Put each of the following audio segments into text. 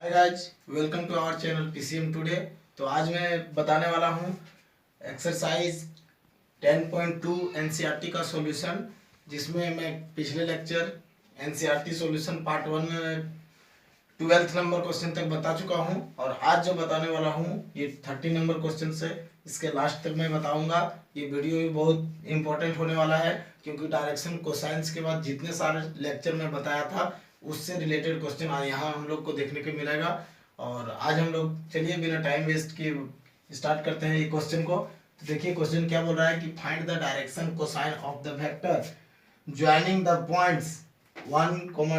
Hi guys, welcome to our channel PCM today. तो आज मैं बताने वाला हूँ एक्सरसाइज 10.2 एनसीईआरटी का सॉल्यूशन, जिसमें मैं पिछले lecture NCERT solution part 1 12th number question तक बता चुका हूँ और आज जो बताने वाला हूँ ये 30 नंबर क्वेश्चन से इसके लास्ट तक मैं बताऊंगा। ये वीडियो भी बहुत इंपॉर्टेंट होने वाला है क्योंकि डायरेक्शन कोसाइंस के बाद जितने सारे लेक्चर में बताया था उससे रिलेटेड क्वेश्चन यहाँ हम लोग को देखने को मिलेगा। और आज हम लोग चलिए बिना टाइम वेस्ट के स्टार्ट करते हैं ये क्वेश्चन को। तो देखिए क्वेश्चन क्या बोल रहा है कि find the direction cosine of the vector joining the points 1, 2,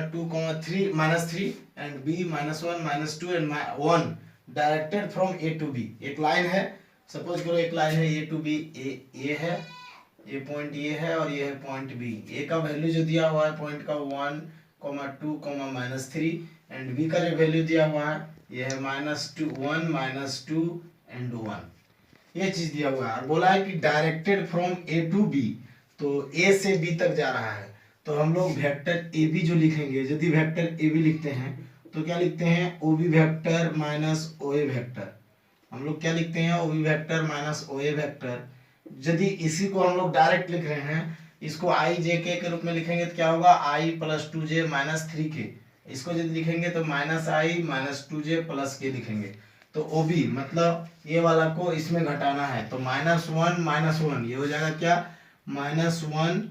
3 -3 and b -1 -2 and 1 directed from a to b। एक लाइन है, सपोज करो एक लाइन है a to b, ये है, ये पॉइंट ये है और ये है पॉइंट b। a का वैल्यू जो दिया हुआ है पॉइंट का 1, 2, -3 एंड b का जो वैल्यू दिया हुआ है ये है -2, 1, -2 एंड 1। ये चीज दिया हुआ है और बोला है कि directed from a to b, तो a से b तक जा रहा है। तो हम लोग वेक्टर ए बी जो लिखेंगे, यदि वेक्टर ए बी लिखते हैं तो क्या लिखते हैं, ओ B vector minus O A vector. हम लोग क्या लिखते हैं, ओ B vector minus O A vector. यदि इसी को हम लोग डायरेक्ट लिख रहे हैं, इसको आई जे के रूप में लिखेंगे तो क्या होगा, आई प्लस 2j माइनस 3k। इसको यदि लिखेंगे तो -i माइनस 2j प्लस के लिखेंगे। तो ओ बी मतलब ये वाला को इसमें घटाना है, तो -1 ये हो जाएगा क्या, -1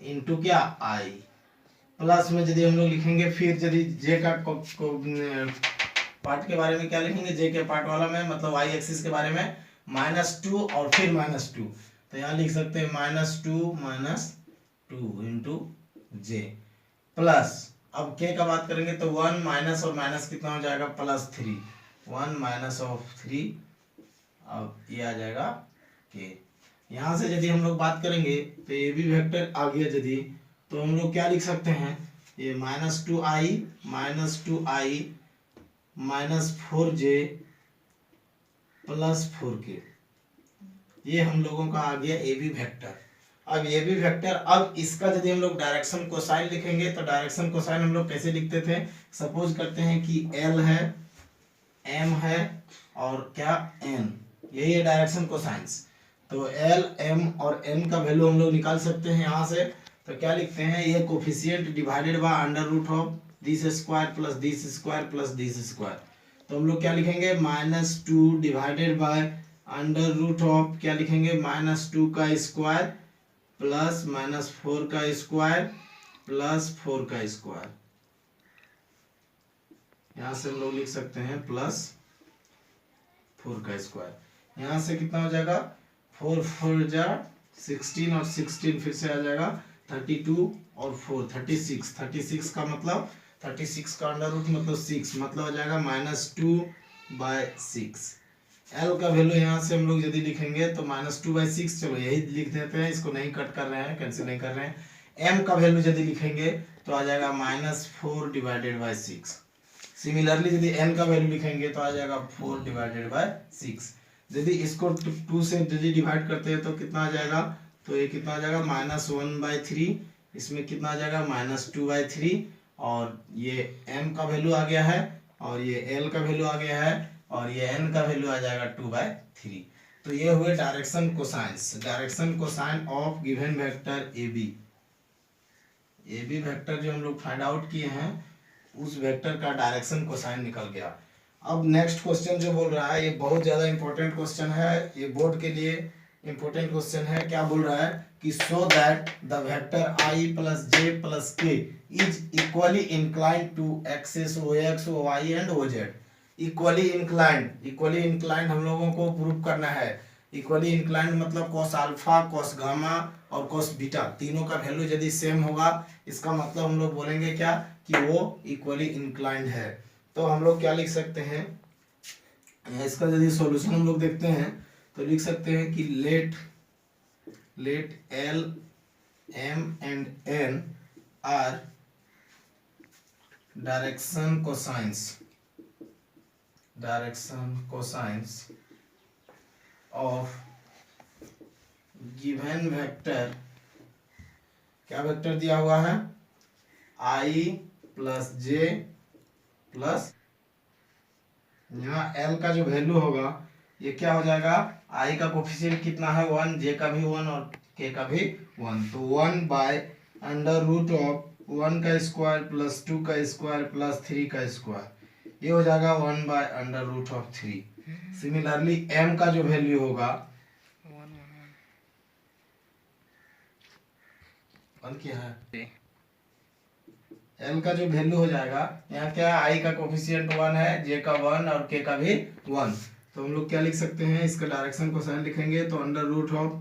इंटू क्या आई, प्लस में यदि हम लोग लिखेंगे, फिर यदि जे का पार्ट के बारे में क्या लिखेंगे, जे के पार्ट वाला में मतलब y एक्सिस के बारे में -2 और फिर -2, तो यहाँ लिख सकते हैं -2 इंटू जे प्लस, अब k का बात करेंगे तो 1 माइनस और माइनस कितना हो जाएगा, +3, 1 माइनस ऑफ 3, अब ये आ जाएगा k। यहाँ से यदि हम लोग बात करेंगे तो ये भी वेक्टर आ गया यदि, तो हम लोग क्या लिख सकते हैं, ये -2i -4j प्लस 4k, ये हम लोगों का आ गया ए बी वेक्टर। अब ये भी वेक्टर, अब इसका यदि हम लोग डायरेक्शन कोसाइन लिखेंगे तो डायरेक्शन कोसाइन हम लोग कैसे लिखते थे, सपोज करते हैं कि एल है, एम है और क्या एन, यही है डायरेक्शन कोसाइंस। तो एल एम और एन का वैल्यू हम लोग निकाल सकते हैं यहाँ से। तो क्या लिखते हैं, ये coefficient divided by under root of this square plus this square plus this square. तो हम लोग क्या लिखेंगे, -2 divided by under root of क्या लिखेंगे, -2 का स्क्वायर प्लस -4 का स्क्वायर प्लस 4 का स्क्वायर। यहाँ से हम लोग लिख सकते हैं +4 का स्क्वायर। यहाँ से कितना हो जाएगा, 4 4 जा 16 और 16 फिर से आ जाएगा 32 और 4 36 का मतलब 36 का अंडर रूट मतलब 6, मतलब हो जाएगा -2/6। एल का वैल्यू यहाँ से हम लोग यदि लिखेंगे तो -2/6, चलो यही लिख देते हैं, इसको नहीं कट कर रहे हैं, कैंसिल नहीं कर रहे हैं। एम का वैल्यू यदि लिखेंगे तो आ जाएगा -4/6। सिमिलरली यदि n का वैल्यू लिखेंगे तो आ जाएगा 4/6। यदि इसको 2 से यदि डिवाइड करते हैं तो कितना आ जाएगा, तो ये कितना आ जाएगा -1/3, इसमें कितना आ जाएगा -2/3, और ये m का वैल्यू आ गया है और ये l का वैल्यू आ गया है और ये n का वैल्यू आ जाएगा 2/3। तो ये हुए direction cosines, direction cosine of given vector A B vector जो हम लोग फाइंड आउट किए हैं उस वेक्टर का डायरेक्शन कोसाइन निकल गया। अब नेक्स्ट क्वेश्चन जो बोल रहा है ये बहुत ज़्यादा इंपॉर्टेंट क्वेश्चन है, ये बोर्ड के लिए इंपॉर्टेंट क्वेश्चन है। क्या बोल रहा है कि so that the vector i plus j plus k is equally inclined to axis O X O Y and O Z. Equally inclined हम लोगों को प्रूव करना है। इक्वली इंक्लाइंड मतलब कॉस अल्फा, कॉस गामा और कॉस बीटा तीनों का value यदि सेम होगा, इसका मतलब हम लोग बोलेंगे क्या कि वो इक्वली इंक्लाइंड है। तो हम लोग क्या लिख सकते हैं, इसका यदि सॉल्यूशन हम लोग देखते हैं तो लिख सकते हैं कि let L M and N are direction cosines of given vector. क्या वेक्टर दिया हुआ है, i प्लस जे प्लस यहाँ एल का जो वैल्यू होगा ये क्या हो जाएगा, आई का कोफिशिएंट कितना है 1, जे का भी 1 और के का भी 1, तो 1 बाय अंडर रूट ऑफ 1 का स्क्वायर प्लस 2 का स्क्वायर प्लस 3 का स्क्वायर, ये हो जाएगा 1 by under root of 3। Similarly m का जो वैल्यू होगा क्या है, एल का जो वैल्यू हो जाएगा, यहाँ क्या है, आई का कोफिशिएंट 1 है, जे का 1 और के का भी 1, तो हम लोग क्या लिख सकते हैं, इसका डायरेक्शन को साइन लिखेंगे तो अंडर रूट ऑफ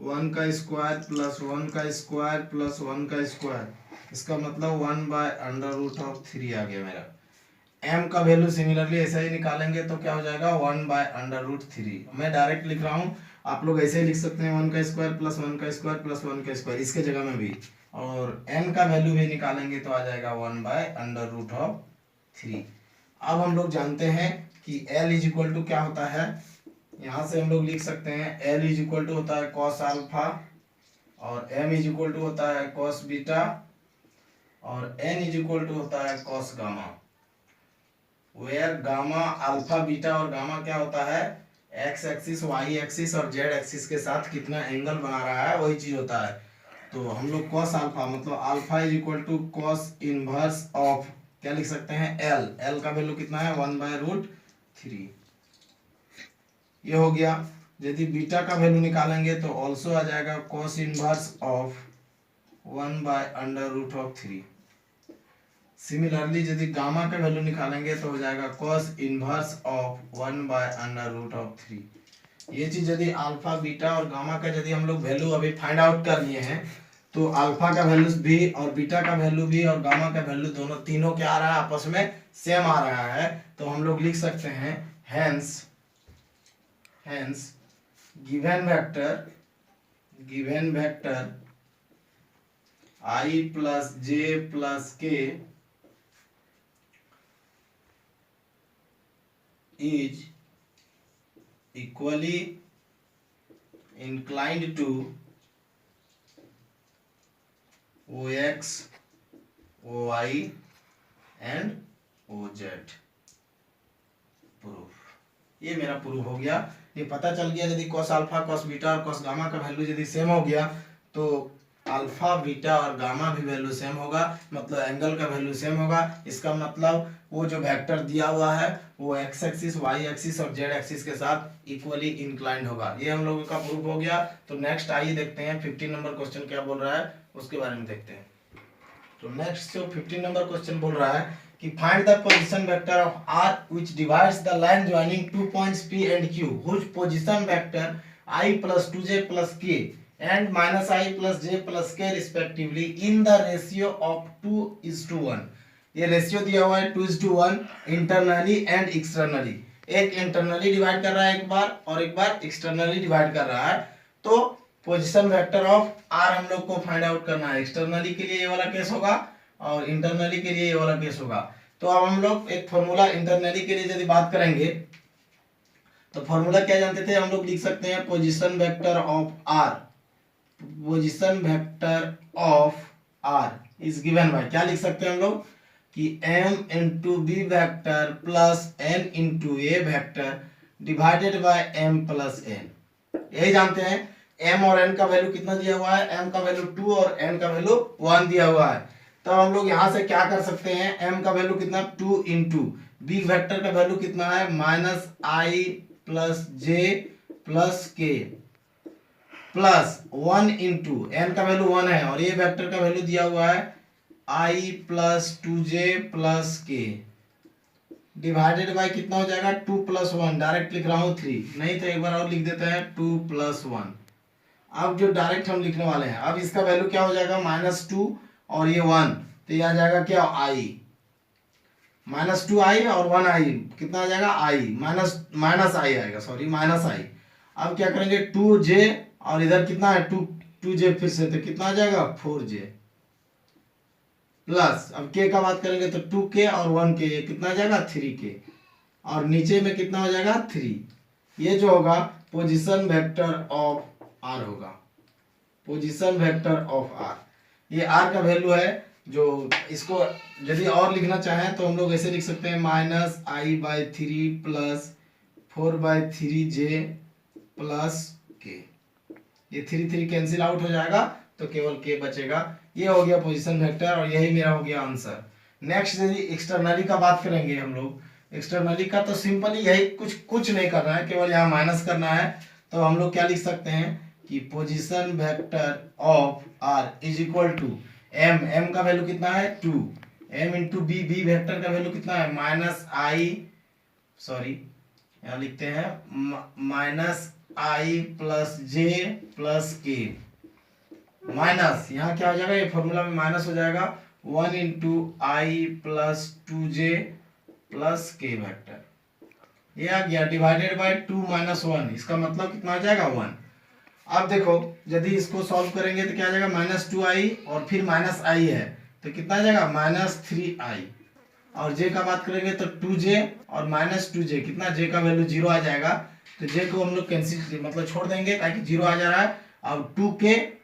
1 का स्क्वायर प्लस 1 का स्क्वायर प्लस 1 का स्क्वायर, इसका मतलब 1 बाय अंडर रूट ऑफ 3 आ गया मेरा। m का वैल्यू सिमिलरली ऐसा ही निकालेंगे तो क्या हो जाएगा 1 बाय अंडर रूट 3, मैं डायरेक्ट लिख रहा हूँ, आप लोग ऐसे ही लिख सकते हैं 1 का स्क्वायर प्लस 1 का स्क्वायर प्लस 1 का स्क्वायर इसके जगह में भी, और n का वैल्यू भी निकालेंगे तो आ जाएगा 1 बाय अंडर रूट ऑफ 3। अब हम लोग जानते हैं कि l इज इक्वल टू क्या होता है, यहाँ से हम लोग लिख सकते हैं l इज इक्वल टू होता है कॉस अल्फा और m इज इक्वल टू होता है कॉस बीटा और n इज इक्वल टू होता है cos gamma, where gamma alpha beta और गामा क्या होता है, एक्स एक्सिस वाई एक्सिस और जेड एक्सिस के साथ कितना एंगल बना रहा है वही चीज होता है। तो हम लोग कॉस अल्फा मतलब alpha is equal to cos inverse of क्या लिख सकते हैं एल, एल का वैल्यू कितना है 1 बाय रूट 3, ये हो गया। यदि बीटा का वैल्यू निकालेंगे तो ऑल्सो आ जाएगा cos inverse of 1 by under root of 3। Similarly यदि गामा का वैल्यू निकालेंगे तो हो जाएगा cos inverse of 1 by under root of 3। ये चीज यदि अल्फा बीटा और गामा का यदि हम लोग वैल्यू अभी फाइंड आउट कर लिए हैं तो अल्फा का वैल्यू भी और बीटा का वैल्यू भी और गामा का वैल्यू दोनों तीनों क्या आ रहा है, आपस में सेम आ रहा है, तो हम लोग लिख सकते हैं हेंस गिवन वेक्टर आई प्लस जे प्लस के is equally inclined to OX, OY and OZ। Proof, ये मेरा प्रूफ हो गया। ये पता चल गया यदि cos अल्फा cos बीटा और cos गामा का वैल्यू यदि सेम हो गया तो अल्फा बीटा और गामा भी वैल्यू सेम होगा, मतलब एंगल का वैल्यू सेम होगा। इसका मतलब वो जो वेक्टर दिया हुआ है वो एक्स एक्सिस वाई एक्सिस और जेड एक्सिस के साथ इक्वली इंक्लाइंड होगा। ये हम लोगों का प्रूफ हो गया। तो नेक्स्ट आइए देखते हैं 15 नंबर क्वेश्चन क्या बोल रहा है उसके बारे में देखते हैं। तो नेक्स्ट जो 15 नंबर क्वेश्चन बोल रहा है कि find the position vector of r which divides the line joining 2 points P and Q whose position vector I plus 2j plus k and minus I plus j plus k respectively in the ratio of 2:1। ये ratio दिया हुआ है 2:1 internally and externally, एक internally divide कर रहा है एक बार और एक बार एक्सटर्नली डिवाइड कर रहा है। तो पोजीशन वेक्टर ऑफ r हम लोग को फाइंड आउट करना है। एक्सटर्नली के लिए ये वाला केस होगा और इंटरनली के लिए ये वाला केस होगा। तो अब हम लोग एक फॉर्मूला इंटरनली के लिए यदि बात करेंगे तो फॉर्मूला क्या जानते थे, हम लोग लिख सकते हैं position vector of r, position vector of r is given by, क्या लिख सकते हैं हम लोग कि m into B vector plus n into A vector divided by m plus n। यही जानते हैं m और n का वैल्यू कितना दिया हुआ है, m का वैल्यू 2 और n का वैल्यू 1 दिया हुआ है। तो हम लोग यहाँ से क्या कर सकते हैं, m का वैल्यू कितना 2 इंटू बी वेक्टर का वैल्यू कितना है माइनस आई प्लस जे प्लस के प्लस 1 इंटू n का वैल्यू 1 है और ये वेक्टर का वैल्यू दिया हुआ है i प्लस 2j प्लस के डिवाइडेड बाय कितना हो जाएगा 2 प्लस 1, डायरेक्ट लिख रहा हूँ 3, नहीं तो एक बार और लिख देते हैं 2 प्लस 1। अब जो डायरेक्ट हम लिखने वाले हैं, अब इसका वैल्यू क्या हो जाएगा माइनस 2 और ये 1, तो ये आ जाएगा क्या i माइनस 2i और 1i कितना आ जाएगा i माइनस i आएगा, सॉरी माइनस i। अब क्या करेंगे 2j और इधर कितना है 2j फिर से, तो कितना आ जाएगा 4j प्लस, अब k का बात करेंगे तो 2k और 1k कितना आ जाएगा 3k और नीचे में कितना हो जाएगा 3। ये जो होगा पोजीशन वेक्टर ऑफ r होगा, पोजीशन वेक्टर ऑफ r। ये r का वैल्यू है जो इसको यदि और लिखना चाहें तो हम लोग ऐसे लिख सकते हैं -i/3 plus 4/3j plus k। ये 3 कैंसिल आउट हो जाएगा तो केवल k बचेगा। ये हो गया पोजीशन वेक्टर और यही मेरा हो गया आंसर। नेक्स्ट यदि एक्सटर्नली का बात करेंगे हम लोग, एक्सटर्नली का तो सिंपली यही कुछ नहीं करना है, केवल यहाँ माइनस करना है। तो हम लोग क्या लिख सकते हैं कि position vector of r is equal to m का वैल्यू कितना है 2, m इंटू b वेक्टर का वैल्यू कितना है यहाँ लिखते हैं -i plus j plus k minus, यहाँ क्या हो जाएगा, ये फॉर्मूला में माइनस हो जाएगा 1 into i plus 2j plus k vector. ये आ गया डिवाइडेड बाय 2 माइनस 1, इसका मतलब कितना आ जाएगा 1। अब देखो यदि इसको सॉल्व करेंगे तो क्या आ जाएगा -2i और फिर -i है तो कितना आ जाएगा -3i, और j का बात करेंगे तो 2j और -2j, कितना j का वैल्यू 0 आ जाएगा तो j को हम लोग कैंसिल मतलब छोड़ देंगे ताकि 0 आ जा रहा है। अब 2k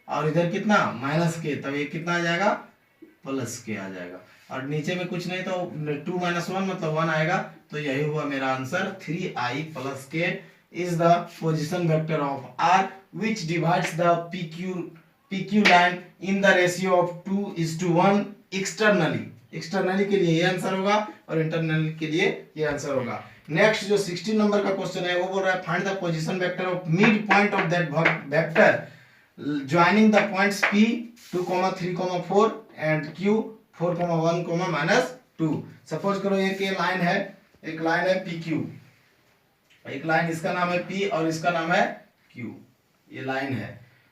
और इधर कितना -k, तब ये कितना आ जाएगा +k आ जाएगा, और नीचे में कुछ नहीं तो 2 - 1 मतलब 1 आएगा। तो यही हुआ मेरा answer 3i + k is the position vector of r which divides the pq line in the ratio of 2:1 externally। Externally के लिए ये आंसर होगा और इंटरनली के लिए ये आंसर होगा। नेक्स्ट जो 16 नंबर का क्वेश्चन है वो बोल रहा है find the position vector of mid point of that vector joining the points p 2, 3, 4 and q 4, 1, -2। Suppose करो एक ये लाइन है, एक लाइन है pq, एक लाइन इसका नाम है p और इसका नाम है q, ये लाइन है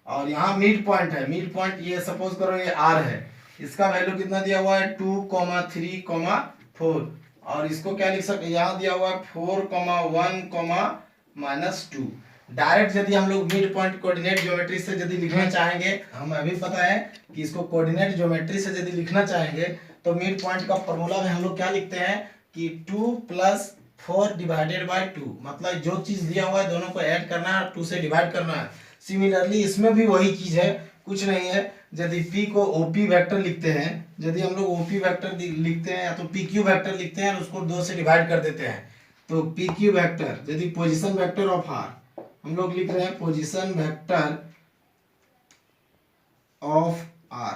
और यहाँ मिड पॉइंट है। मिड पॉइंट ये सपोज करो ये r है, इसका वैल्यू कितना दिया हुआ है 2, 3, 4 और इसको क्या लिख सकते हैं, यहाँ दिया हुआ है 4, 1, -2। डायरेक्ट यदि हम लोग मिड पॉइंट कोऑर्डिनेट ज्योमेट्री से यदि लिखना चाहेंगे, हम अभी पता है कि इसको कोऑर्डिनेट ज्योमेट्री से यदि लिखना चाहेंगे तो मिड पॉइंट का फॉर्मूला में हम लोग क्या लिखते हैं कि 2 + 4 डिवाइडेड बाय 2, मतलब जो चीज दिया हुआ है दोनों को ऐड करना है, 2 से डिवाइड करना है। सिमिलरली इसमें भी वही चीज है, कुछ नहीं है। यदि p को OP वेक्टर लिखते हैं, यदि हम लोग OP वेक्टर लिखते हैं या तो PQ वेक्टर लिखते हैं और उसको 2 से डिवाइड कर देते हैं तो PQ वेक्टर, यदि पोजीशन वेक्टर ऑफ r हम लोग लिख रहे हैं पोजीशन वेक्टर ऑफ r,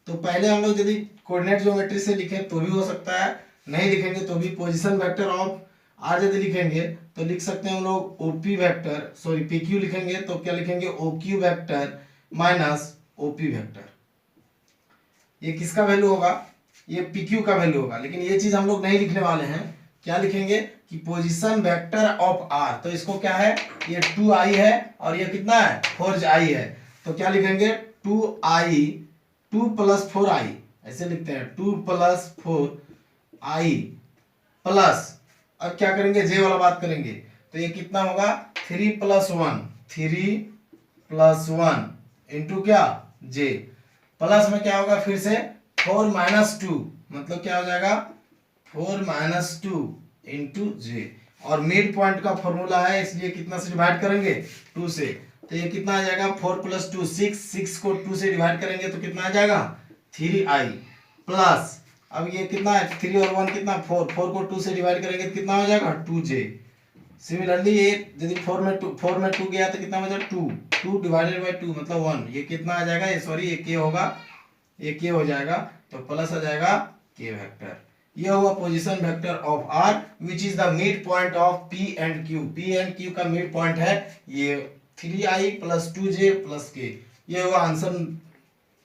तो पहले हम लोग यदि कोऑर्डिनेट ज्योमेट्री से लिखें तो भी हो सकता है, नहीं लिखेंगे तो भी पोजीशन वेक्टर ऑफ r यदि लिखेंगे तो लिख सकते हैं हम लोग OP वेक्टर, PQ लिखेंगे तो क्या लिखेंगे OQ vector minus OP vector. ये किसका वैल्यू होगा, ये PQ का वैल्यू होगा, लेकिन ये चीज हम लोग नहीं लिखने वाले हैं। क्या लिखेंगे कि पोजीशन वेक्टर ऑफ r, तो इसको क्या है, ये 2i है और ये कितना है 4i है, तो क्या लिखेंगे 2i 2 + 4i, ऐसे लिखते हैं 2 + 4i प्लस, अब क्या करेंगे j वाला बात करेंगे तो ये कितना होगा 3 + 1 इंटू क्या j, प्लस में क्या होगा फिर से 4 - 2 मतलब क्या हो जाएगा 4 - 2 इंटू j, और मिड पॉइंट का फॉर्मूला है इसलिए कितना से डिवाइड करेंगे 2 से, तो ये कितना आ जाएगा 4 + 2 6 को 2 से डिवाइड करेंगे तो कितना आ जाएगा 3i प्लस, अब ये कितना है 3 और 1 कितना 4 को 2 से डिवाइड करेंगे तो कितना हो जाएगा 2j। सिमिलरली ये यदि 4 में 2 गया तो कितना बचा 2 डिवाइडेड बाय 2 मतलब 1, ये कितना आ जाएगा, ये सॉरी ये k होगा, ये k हो जाएगा तो प्लस आ जाएगा k वेक्टर। ये हुआ position vector of r which is the mid point of p and q। p and q का मिड पॉइंट है ये 3i + 2j + k। ये हुआ answer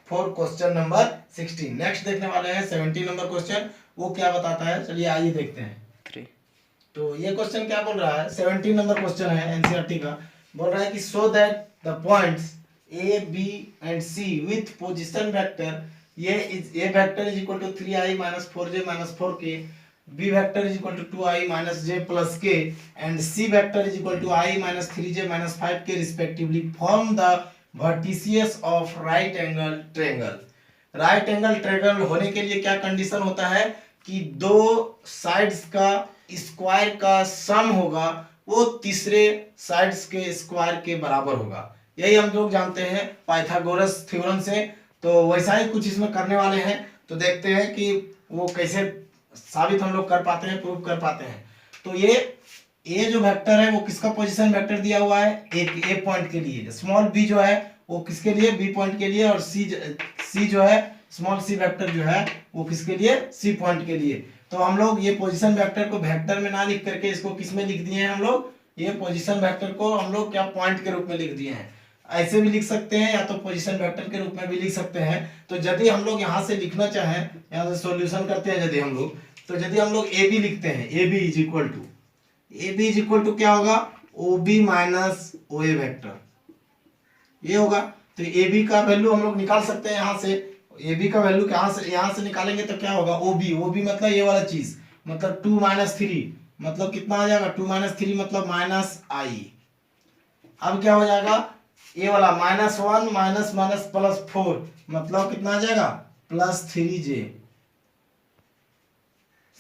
for question number 16। Next देखने वाले हैं 17 नंबर क्वेश्चन, वो क्या बताता है, चलिए आइए देखते हैं। तो ये क्वेश्चन क्या बोल रहा है, 17 नंबर क्वेश्चन है एनसीईआरटी का, बोल रहा है कि so that the points a b and c with position vector a vector is equal to 3i - 4j - 4k, b vector is equal to 2i - j + k and c vector is equal to i - 3j - 5k respectively form the vertices of right angle triangle. Right angle triangle होने के लिए क्या condition होता है कि दो sides का square का सम होगा वो तीसरे साइड्स के स्क्वायर के बराबर होगा। यही हम लोग जानते हैं पाइथागोरस थ्योरम से। तो वैसा ही कुछ इसमें करने वाले हैं। तो देखते हैं कि वो कैसे साबित हम लोग कर पाते हैं, प्रूव कर पाते हैं। तो ये जो वेक्टर है वो किसका पोजीशन वेक्टर दिया हुआ है, एक ए पॉइंट के लिए। स्मॉल बी जो है वो किसके लिए, बी पॉइंट के लिए। और सी जो है स्मॉल सी वेक्टर जो है वो किसके लिए, सी पॉइंट के लिए। तो हम लोग ये पोजीशन वेक्टर को वेक्टर में ना लिख करके इसको किस में लिख दिए हैं हम लोग, ये पोजीशन वेक्टर को हम लोग क्या पॉइंट के रूप में लिख दिए हैं। ऐसे भी लिख सकते हैं या तो पोजीशन वेक्टर के रूप में भी लिख सकते हैं। तो यदि हम लोग यहाँ से लिखना चाहें, यहाँ से सॉल्यूशन करते हैं यदि हम लोग, तो यदि हम लोग ए बी लिखते हैं, A B is equal to क्या होगा, O B minus O A vector, ये होगा। तो ए बी का वैल्यू हम लोग निकाल सकते हैं यहाँ से। ए बी का वैल्यू यहाँ से निकालेंगे तो क्या होगा, ओ बी मतलब ये वाला चीज, मतलब 2 - 3 मतलब कितना आ जाएगा, 2 - 3 मतलब -i। अब क्या हो जाएगा, ये वाला -1 माइनस माइनस +4 मतलब कितना आ जाएगा, +3j।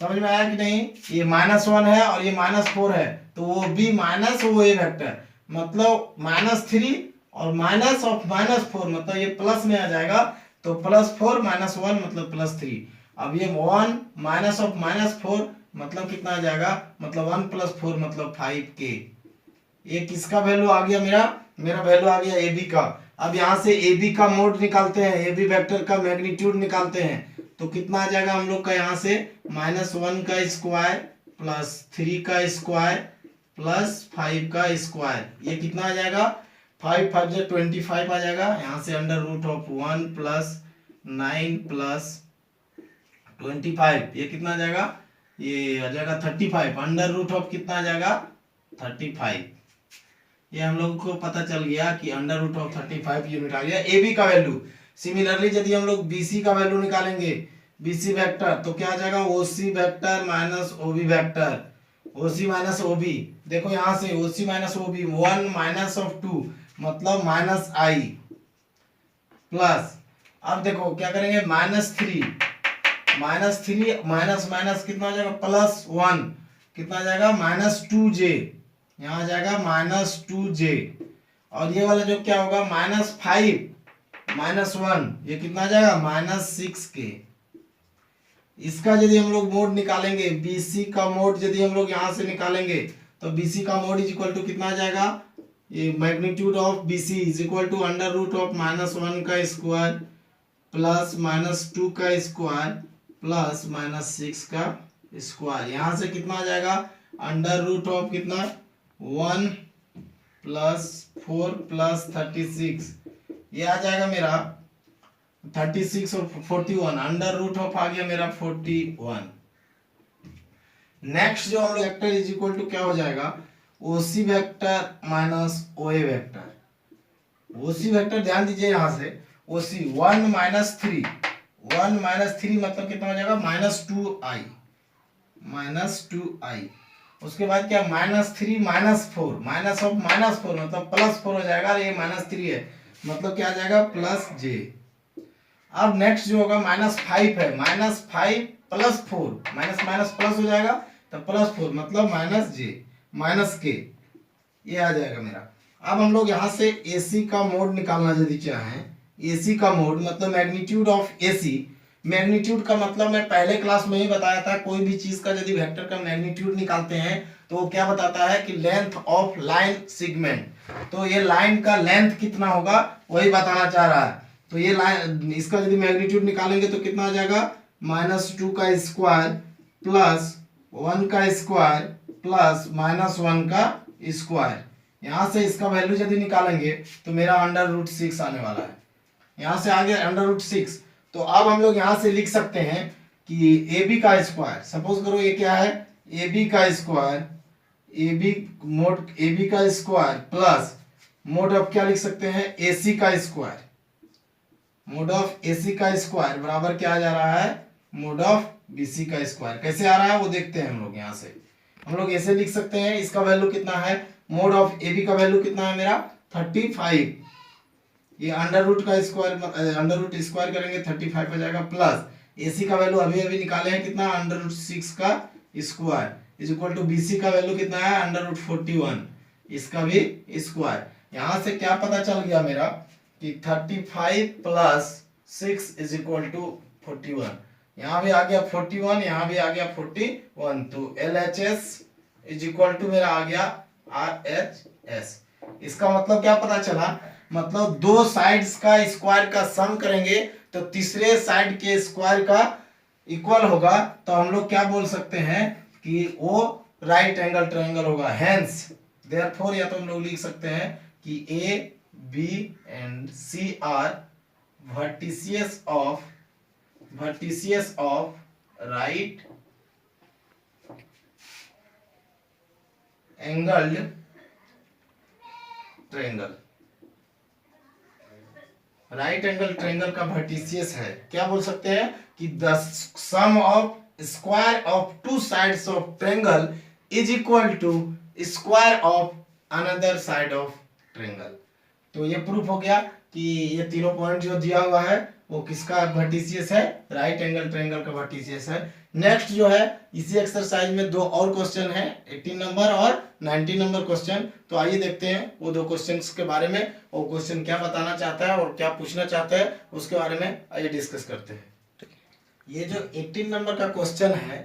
समझ में आया कि नहीं। ये -1 है और ये -4 है, तो वो भी माइनस वो ए वेक्टर मतलब -3 और माइनस ऑफ -4 मतलब ये प्लस में आ जाएगा। तो +4 - 1 मतलब +3। अब ये 1 माइनस ऑफ -4 मतलब कितना आ जाएगा, मतलब 1 + 4 मतलब 5k। ये किसका वैल्यू आ गया, मेरा वैल्यू आ गया ए बी का। अब यहाँ से ए बी का मोड निकालते हैं, ए बी वेक्टर का मैग्नीट्यूड निकालते हैं। तो कितना आ जाएगा हम लोग का, यहाँ से -1 का स्क्वायर प्लस 3 का स्क्वायर प्लस 5 का स्क्वायर, ये कितना आ जाएगा, 5 5 जो 25 आ जाएगा। यहाँ से √1 + 9 + 25 ये कितना आ जाएगा, ये आ जाएगा 35। √, कितना आ जाएगा 35। ये हम लोग को पता चल गया कि √35 यूनिट आ गया ए बी का वैल्यू। सिमिलरली यदि हम लोग बी सी का वैल्यू निकालेंगे, बी सी वेक्टर, तो क्या आ जाएगा, O C vector minus O B vector, O C minus O B. देखो यहाँ से ओ सी माइनस ओ बी 1 - 2 मतलब -i प्लस, अब देखो क्या करेंगे, -3 माइनस माइनस कितना आ जाएगा, +1 कितना आ जाएगा, -2j, यहाँ आ जाएगा -2j। और ये वाला जो क्या होगा, -5 - 1 ये कितना आ जाएगा, -6k। इसका यदि हम लोग मोड निकालेंगे, BC का मोड यदि हम लोग यहाँ से निकालेंगे, तो BC का मोड इज इक्वल टू कितना आ जाएगा, ये magnitude of BC is equal to √(-1) का स्क्वायर प्लस -2 का स्क्वायर प्लस -6 का स्क्वायर। यहाँ से कितना आ जाएगा, √(, कितना 1 + 4 + 36, ये आ जाएगा मेरा 36 और 41, √(, आ गया मेरा 41। नेक्स्ट जो हम लोग वेक्टर इज इक्वल टू क्या हो जाएगा, ओसी वेक्टर माइनस ओए वेक्टर। ओसी वेक्टर ध्यान दीजिए, यहाँ से ओसी 1 - 3 मतलब कितना हो जाएगा, -2i। उसके बाद क्या, -3 - 4 माइनस ऑफ -4 मतलब +4 हो जाएगा। ये -3 है मतलब क्या आ जाएगा, +j। अब नेक्स्ट जो होगा -5 है, -5 + 4 माइनस माइनस प्लस हो जाएगा, तो +4 मतलब -k, ये आ जाएगा मेरा। अब हम लोग यहाँ से AC का मोड निकालना यदि चाहें, AC का मोड मतलब मैग्नीट्यूड ऑफ AC। मैग्नीट्यूड का मतलब मैं पहले क्लास में ही बताया था, कोई भी चीज का यदि वेक्टर का मैग्नीट्यूड निकालते हैं तो वो क्या बताता है कि लेंथ ऑफ लाइन सेगमेंट। तो ये लाइन का लेंथ कितना होगा वही बताना चाह रहा है। तो ये लाइन, इसका यदि मैग्नीट्यूड निकालेंगे तो कितना आ जाएगा, -2 का स्क्वायर प्लस 1 का स्क्वायर प्लस -1 का स्क्वायर। यहाँ से इसका वैल्यू यदि निकालेंगे तो मेरा √6 आने वाला है। यहाँ से आ गया √6। तो अब हम लोग यहाँ से लिख सकते हैं कि ए बी का स्क्वायर, सपोज करो ये क्या है, ए बी का स्क्वायर, ए बी का स्क्वायर प्लस मोड ऑफ क्या लिख सकते हैं, ए सी का स्क्वायर। मोड ऑफ ए सी का स्क्वायर बराबर क्या आ जा रहा है, मोड ऑफ बी सी का स्क्वायर। कैसे आ रहा है वो देखते हैं हम लोग। यहाँ से हम लोग ऐसे लिख सकते हैं, इसका वैल्यू कितना है, मोड ऑफ ए बी का वैल्यू कितना है मेरा 35। ये √√ का स्क्वायर, √√ स्क्वायर करेंगे 35 हो जाएगा, प्लस AC का वैल्यू अभी अभी निकाले हैं कितना, √6 का square is equal to BC का वैल्यू कितना है, √41, इसका भी स्क्वायर। यहाँ से क्या पता चल गया मेरा कि 35 प्लस 6 इज इक्वल टू 41। यहाँ भी आ गया 41, यहाँ भी आ गया 41, तो LHS इज इक्वल टू मेरा आ गया RHS। इसका मतलब क्या पता चला, मतलब दो साइड्स का स्क्वायर का सम करेंगे तो तीसरे साइड के स्क्वायर का इक्वल होगा, तो हम लोग क्या बोल सकते हैं कि वो राइट एंगल ट्रायंगल होगा। हेंस देयरफॉर या तो हम लोग लिख सकते हैं कि A, B and C are vertices of right angled triangle। Right angle triangle का वर्टिसियस है, क्या बोल सकते हैं कि the sum of square of two sides of triangle is equal to square of another side of triangle. तो ये proof हो गया कि ये तीनों पॉइंट जो दिया हुआ है वो किसका वर्टिसियस है, राइट एंगल ट्रायंगल का वर्टिसियस है। नेक्स्ट जो है इसी एक्सरसाइज में दो और क्वेश्चन है, 18 नंबर और 19 नंबर क्वेश्चन। तो आइए देखते हैं वो दो क्वेश्चंस के बारे में, वो क्वेश्चन क्या बताना चाहता है और क्या पूछना चाहता है उसके बारे में आइए डिस्कस करते हैं। ये जो 18 नंबर का क्वेश्चन है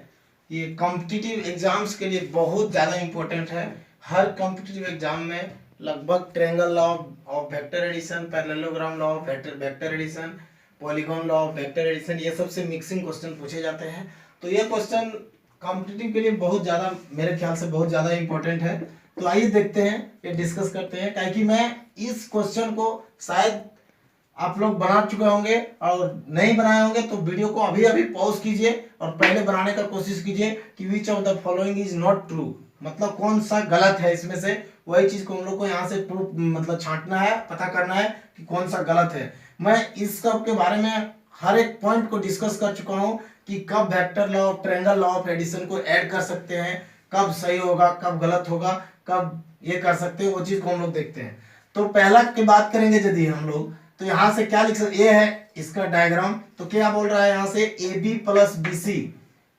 ये कॉम्पिटिटिव एग्जाम्स के लिए बहुत ज्यादा इंपॉर्टेंट है। हर कॉम्पिटिटिव एग्जाम में लगभग triangle law of vector addition, parallelogram law of vector addition, polygon law of vector addition, ये सबसे मिक्सिंग क्वेश्चन पूछे जाते हैं। तो ये क्वेश्चन कॉम्पिटिटिव के लिए बहुत ज़्यादा, मेरे ख्याल से बहुत ज़्यादा इंपॉर्टेंट है। तो आइए देखते हैं, ये डिस्कस करते हैं, क्योंकि मैं इस क्वेश्चन को शायद आप लोग बना चुके होंगे और नहीं बनाए होंगे तो वीडियो को अभी अभी पॉज कीजिए और पहले बनाने का कोशिश कीजिए कि विच of the following is not true, मतलब कौन सा गलत है इसमें से। वही चीज को हम लोग को यहाँ से प्रूफ मतलब छांटना है, पता करना है कि कौन सा गलत है। मैं इस सब के बारे में हर एक पॉइंट को डिस्कस कर चुका हूँ कि कब vector law of triangle law of addition को ऐड कर सकते हैं, कब सही होगा, कब गलत होगा, कब ये कर सकते हैं, वो चीज को हम लोग देखते हैं। तो पहला की बात करेंगे यदि हम लोग, तो यहाँ से क्या लिख सकते, ये है इसका डायग्राम। तो क्या बोल रहा है यहाँ से, AB plus BC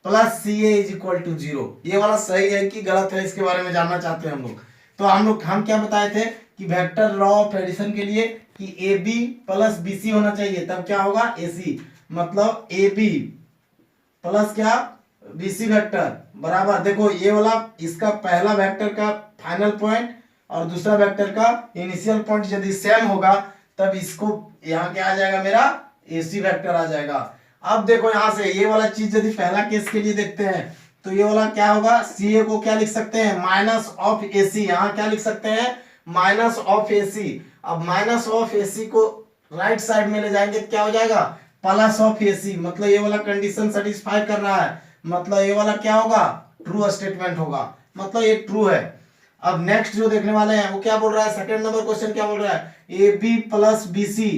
plus CA is equal to 0। ये वाला सही है कि गलत है, इसके बारे में जानना चाहते हैं हम लोग। तो हम क्या बताए थे कि वेक्टर लॉ ऑफ एडिशन के लिए कि AB प्लस BC होना चाहिए, तब क्या होगा AC, मतलब AB प्लस क्या BC वेक्टर बराबर, देखो ये वाला इसका पहला वेक्टर का फाइनल पॉइंट और दूसरा वेक्टर का इनिशियल पॉइंट यदि सेम होगा तब इसको यहाँ क्या आ जाएगा, मेरा AC वेक्टर आ जाएगा। अब देखो यहाँ से ये वाला चीज यदि पहला केस के लिए देखते हैं तो ये वाला क्या होगा, CA को क्या लिख सकते हैं, माइनस ऑफ AC, यहाँ क्या लिख सकते हैं, माइनस ऑफ AC। अब माइनस ऑफ AC को राइट साइड में ले जाएंगे तो क्या हो जाएगा, प्लस ऑफ AC, मतलब ये वाला कंडीशन सेटिस्फाई कर रहा है, मतलब ये वाला क्या होगा, ट्रू स्टेटमेंट होगा, मतलब ये ट्रू है। अब नेक्स्ट जो देखने वाले हैं वो क्या बोल रहा है, सेकंड नंबर क्वेश्चन क्या बोल रहा है, AB plus BC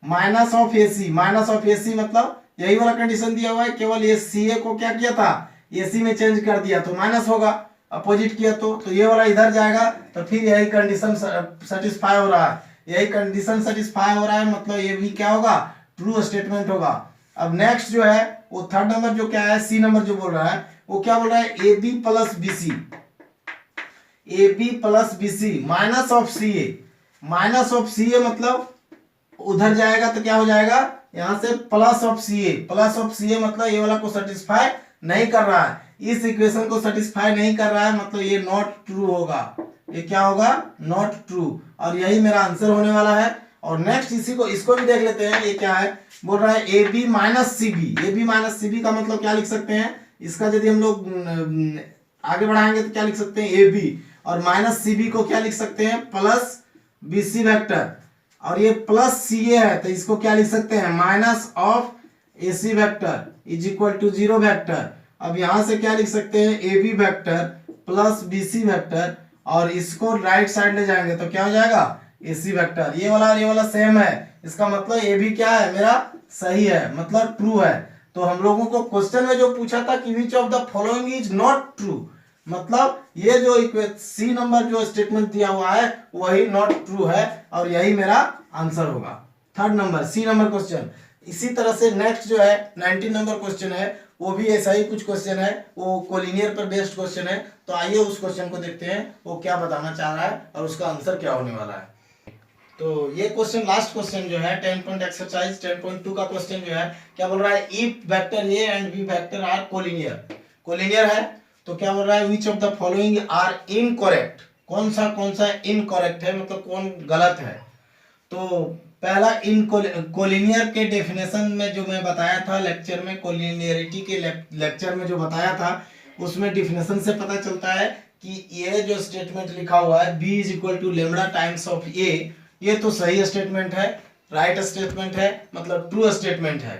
minus of AC, minus of AC मतलब यही वाला कंडीशन दिया हुआ है, केवल ये CA को क्या किया था, AC में चेंज कर दिया तो माइनस होगा, अपोजिट किया तो ये वाला इधर जाएगा, तो फिर यही कंडीशन सेटिस्फाई हो रहा है, यही कंडीशन सेटिस्फाई हो रहा है, मतलब ये भी क्या होगा, ट्रू स्टेटमेंट होगा। अब नेक्स्ट जो है वो थर्ड नंबर जो क्या है, C नंबर जो बोल रहा है वो क्या बोल रहा है, AB plus BC, AB plus BC minus of CA, minus of CA मतलब उधर जाएगा तो क्या हो जाएगा, यहाँ से plus of CA, plus of CA मतलब ये वाला को सेटिस्फाई नहीं कर रहा है, इस इक्वेशन को सेटिस्फाई नहीं कर रहा है, मतलब ये नॉट ट्रू होगा, ये क्या होगा, नॉट ट्रू, और यही मेरा आंसर होने वाला है। और नेक्स्ट इसी को इसको भी देख लेते हैं, ये क्या है, बोल रहा है AB minus CB, AB minus CB का मतलब क्या लिख सकते हैं, इसका यदि हम लोग आगे बढ़ाएंगे तो क्या लिख सकते हैं, AB, और माइनस CB को क्या लिख सकते हैं, प्लस BC वेक्टर, और ये प्लस CA है तो इसको क्या लिख सकते हैं, minus of AC vector is equal to 0 vector. अब यहां से क्या लिख सकते हैं, AB vector plus BC vector, और इसको राइट साइड ले जाएंगे तो क्या हो जाएगा, AC वेक्टर। ये वाला और ये वाला सेम है, इसका मतलब AB क्या है, मेरा सही है, मतलब ट्रू है। तो हम लोगों को क्वेश्चन में जो पूछा था कि विच of the following is not true, मतलब ये जो C नंबर जो स्टेटमेंट दिया हुआ है वही नॉट ट्रू है, और यही मेरा आंसर होगा, third number C number question. इसी तरह से नेक्स्ट जो है 19 नंबर क्वेश्चन है, वो भी ऐसा ही कुछ क्वेश्चन है, वो कोलिनियर पर बेस्ड क्वेश्चन है। तो आइए उस क्वेश्चन को देखते हैं वो क्या बताना चाह रहा है और उसका आंसर क्या होने वाला है। तो ये क्वेश्चन लास्ट क्वेश्चन जो है 10 पॉइंट एक्सरसाइज 10.2 का क्वेश्चन जो है क्या बोल रहा है, if vector A and B vector are collinear है तो क्या बोल रहा है, which of the following are incorrect, कौन सा इनकरेक्ट है, मतलब कौन गलत है। तो पहला इन कोलिनियर के डेफिनेशन में जो मैं बताया था लेक्चर में, कोलिनियरिटी के लेक्चर में जो बताया था उसमें डेफिनेशन से पता चलता है कि ये जो स्टेटमेंट लिखा हुआ है b is equal to lambda times of a, ये तो सही स्टेटमेंट है, राइट स्टेटमेंट है, मतलब ट्रू स्टेटमेंट है।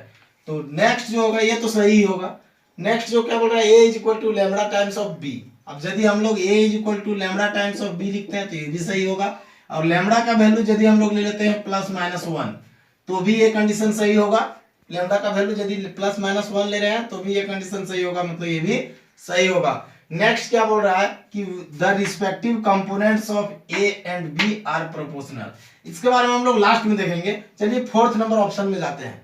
तो नेक्स्ट जो होगा ये तो सही होगा। नेक्स्ट जो क्या बोल रहा है, a is equal to lambda times of b। अब यदि हम लोग a is equal to lambda times of b लिखते हैं तो ये भी सही होगा। और लेमड़ा का वैल्यू यदि हम लोग ले लेते हैं +-1 तो भी ये कंडीशन सही होगा। लेमड़ा का वैल्यू यदि +-1 ले रहे हैं तो भी ये कंडीशन सही होगा, मतलब ये भी सही होगा। नेक्स्ट क्या बोल रहा है कि the respective components of A and B are proportional, इसके बारे में हम लोग लास्ट में देखेंगे। चलिए 4th नंबर ऑप्शन में जाते हैं।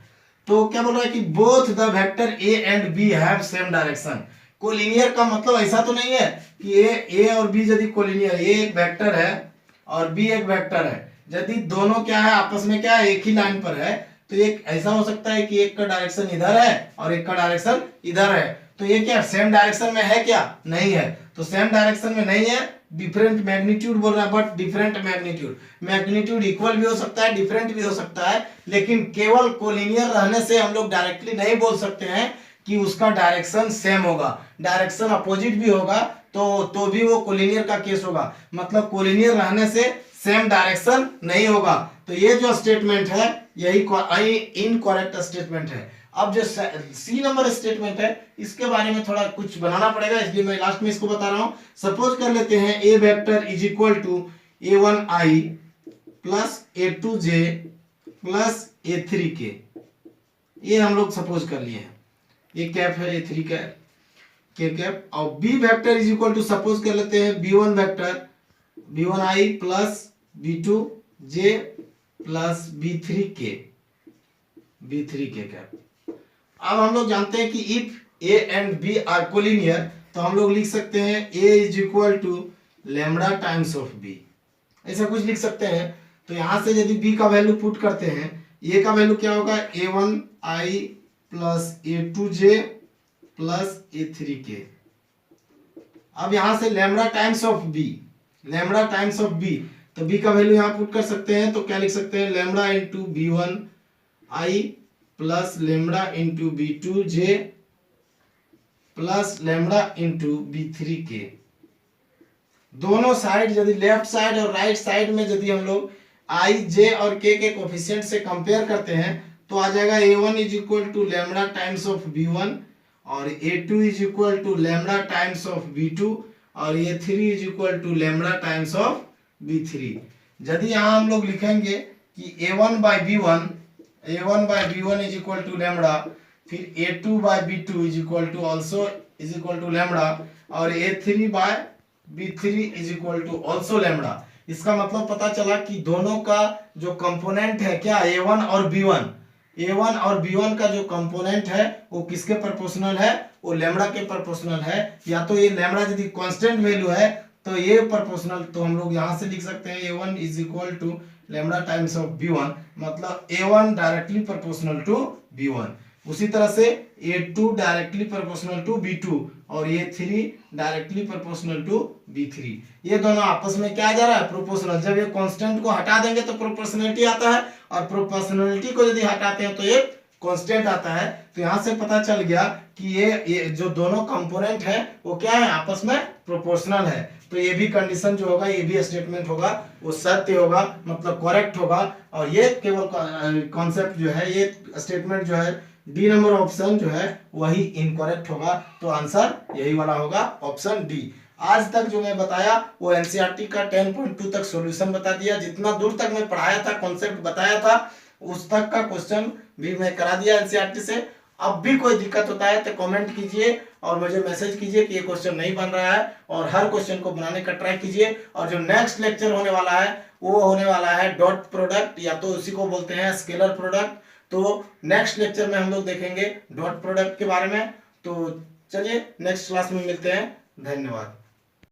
तो क्या बोल रहा है कि both the vector A and B have same direction. Collinear का मतलब ऐसा तो नहीं है कि ए और बी यदि कोलिनियर, ए एक वेक्टर है और बी एक वेक्टर है, यदि दोनों क्या है आपस में क्या है एक ही लाइन पर है, तो एक ऐसा हो सकता है कि एक का डायरेक्शन इधर है और एक का डायरेक्शन इधर है, तो ये क्या सेम डायरेक्शन में है क्या, नहीं है। तो सेम डायरेक्शन में नहीं है, डिफरेंट मैग्नीट्यूड बोल रहा है, बट डिफरेंट मैग्नीट्यूड इक्वल भी हो सकता है, डिफरेंट भी हो सकता है, लेकिन केवल कोलिनियर रहने से हम लोग डायरेक्टली नहीं बोल सकते हैं कि उसका डायरेक्शन सेम होगा। डायरेक्शन अपोजिट भी होगा तो भी वो कोलिनियर का केस होगा, मतलब कोलिनियर रहने से सेम डायरेक्शन नहीं होगा। तो ये जो स्टेटमेंट है यही इनकरेक्ट स्टेटमेंट है। अब जो सी नंबर स्टेटमेंट है इसके बारे में थोड़ा कुछ बनाना पड़ेगा, इसलिए मैं लास्ट में इसको बता रहा हूं। सपोज कर लेते हैं A vector is equal to a1i plus a2j plus a3k, ये हम लोग सपोज कर लिए हैं, ये कैप है a3 कैप। और B vector is equal to suppose कर लेते हैं b1 vector b1i plus b2j plus b3k cap. अब हम लोग जानते हैं कि if A and B are collinear तो हम लोग लिख सकते हैं a is equal to lambda times of b, ऐसा कुछ लिख सकते हैं। तो यहां से यदि b का वैल्यू पुट करते हैं, a का वैल्यू क्या होगा a1i plus a2j plus a3k। अब यहां से लेमड़ा टाइम्स ऑफ b, तो b का वैल्यू यहां पुट कर सकते हैं, तो क्या लिख सकते हैं lambda into b1i plus lambda into b2j plus lambda into b3k। दोनों साइड यदि लेफ्ट साइड और राइट साइड में यदि हम लोग i, j और k के कोफिशिएंट से कंपेयर करते हैं तो आ जाएगा a1 is equal to lambda times of b1 और a2 is equal to lambda times of b2 और a3 is equal to lambda times of b3। यदि यहाँ हम लोग लिखेंगे कि a1 by b1 is equal to lambda, फिर a2 by b2 is equal to lambda और a3 by b3 is equal to also lambda. इसका मतलब पता चला कि दोनों का जो कंपोनेंट है क्या a1 और b1 का जो कंपोनेंट है वो किसके प्रोपोर्शनल है, वो लेमड़ा के प्रोपोर्शनल है। या तो ये लेमड़ा यदि कांस्टेंट वैल्यू है तो ये प्रोपोर्शनल, तो हम लोग यहां से लिख सकते हैं a1 is equal to lambda times of b1, मतलब a1 directly proportional to b1। उसी तरह से a2 directly proportional to b2 और a3 directly proportional to b3। ये दोनों आपस में क्या आ जा रहा है, प्रोपोर्शनल। जब ये कांस्टेंट को हटा देंगे तो प्रोपोर्शनलिटी आता है, और प्रोपोर्शनलिटी को यदि हटाते हैं तो ये कांस्टेंट आता है। तो यहाँ से पता चल गया कि ये जो दोनों कंपोनेंट है वो क्या है, आपस में प्रोपोर्शनल है। तो ये भी कंडीशन जो होगा, ये भी स्टेटमेंट होगा, वो सत्य होगा, मतलब करेक्ट होगा। और ये केवल कॉन्सेप्ट जो है, ये स्टेटमेंट जो है डी नंबर ऑप्शन जो है वही इनकरेक्ट होगा। तो आंसर यही वाला होगा, ऑप्शन डी। आज तक जो मैं बताया वो एनसीईआरटी का 10.2 तक सॉल्यूशन बता दिया। जितना दूर तक मैं पढ़ाया था, कॉन्सेप्ट बताया था, उस तक का क्वेश्चन भी मैं करा दिया एनसीईआरटी से। अब भी कोई दिक्कत होता है तो कमेंट कीजिए और मुझे मैसेज कीजिए कि ये क्वेश्चन नहीं बन रहा है, और हर क्वेश्चन को बनाने का ट्राई कीजिए। और जो नेक्स्ट लेक्चर होने वाला है वो होने वाला है डॉट प्रोडक्ट, या तो उसी को बोलते हैं स्केलर प्रोडक्ट। तो नेक्स्ट लेक्चर में हम लोग देखेंगे डॉट प्रोडक्ट के बारे में। तो चलिए नेक्स्ट क्लास में मिलते हैं, धन्यवाद।